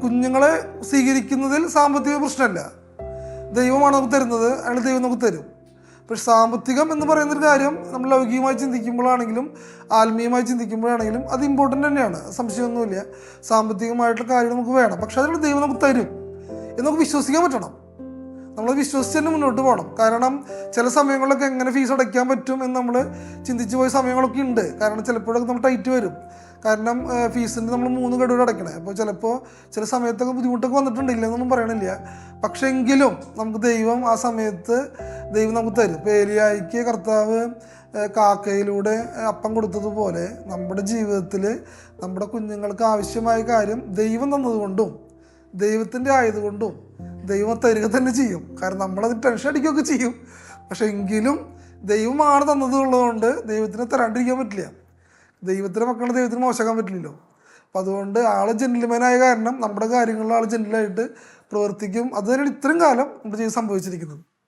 കുഞ്ഞുങ്ങളെ സ്വീകരിക്കുന്നതിൽ സാമ്പത്തിക പ്രശ്നമല്ല. ദൈവമാണ് നമുക്ക് തരുന്നത്, അയാൾ ദൈവം നമുക്ക് തരും. പക്ഷെ സാമ്പത്തികം എന്ന് പറയുന്നൊരു കാര്യം നമ്മൾ ലൗകികമായി ചിന്തിക്കുമ്പോഴാണെങ്കിലും ആത്മീയമായി ചിന്തിക്കുമ്പോഴാണെങ്കിലും അത് ഇമ്പോർട്ടൻ്റ് തന്നെയാണ്, സംശയമൊന്നുമില്ല. സാമ്പത്തികമായിട്ടുള്ള കാര്യം നമുക്ക് വേണം, പക്ഷെ അതിനുള്ള ദൈവം നമുക്ക് തരും എന്ന് നമുക്ക് വിശ്വസിക്കാൻ പറ്റണം. നമ്മൾ വിശ്വസിച്ച് തന്നെ മുന്നോട്ട് പോകണം. കാരണം ചില സമയങ്ങളിലൊക്കെ എങ്ങനെ ഫീസ് അടയ്ക്കാൻ പറ്റും എന്ന് നമ്മൾ ചിന്തിച്ച് പോയ സമയങ്ങളൊക്കെ ഉണ്ട്. കാരണം ചിലപ്പോഴൊക്കെ നമ്മൾ ടൈറ്റ് വരും. കാരണം ഫീസിൻ്റെ നമ്മൾ 3 ഗഡുകൾ അടയ്ക്കണേ. അപ്പോൾ ചിലപ്പോൾ ചില സമയത്തൊക്കെ ബുദ്ധിമുട്ടൊക്കെ വന്നിട്ടുണ്ട്, ഇല്ലെന്നൊന്നും പറയണില്ല. പക്ഷേ എങ്കിലും നമുക്ക് ദൈവം ആ സമയത്ത് ദൈവം നമുക്ക് തരും. ഇപ്പോൾ ഏലിയായിക്ക് കർത്താവ് കാക്കയിലൂടെ അപ്പം കൊടുത്തതുപോലെ നമ്മുടെ ജീവിതത്തിൽ നമ്മുടെ കുഞ്ഞുങ്ങൾക്ക് ആവശ്യമായ കാര്യം ദൈവം തന്നതുകൊണ്ടും ദൈവത്തിൻ്റെ ആയതുകൊണ്ടും ദൈവം തരിക തന്നെ ചെയ്യും. കാരണം നമ്മളത് ടെൻഷൻ അടിക്കുകയൊക്കെ ചെയ്യും. പക്ഷെ എങ്കിലും ദൈവമാണ് തന്നതുള്ളതുകൊണ്ട് ദൈവത്തിന് തരാണ്ടിരിക്കാൻ പറ്റില്ല. ദൈവത്തിൻ്റെ മക്കളുടെ ദൈവത്തിന് മോശമാക്കാൻ പറ്റില്ലല്ലോ. അപ്പം അതുകൊണ്ട് ആൾ ജെന്റിൽമാനായ കാരണം നമ്മുടെ കാര്യങ്ങളിൽ ആൾ ജെന്റിലായിട്ട് പ്രവർത്തിക്കും. അത് തന്നെയാണ് ഇത്രയും കാലം നമ്മുടെ ജീവിതം സംഭവിച്ചിരിക്കുന്നത്.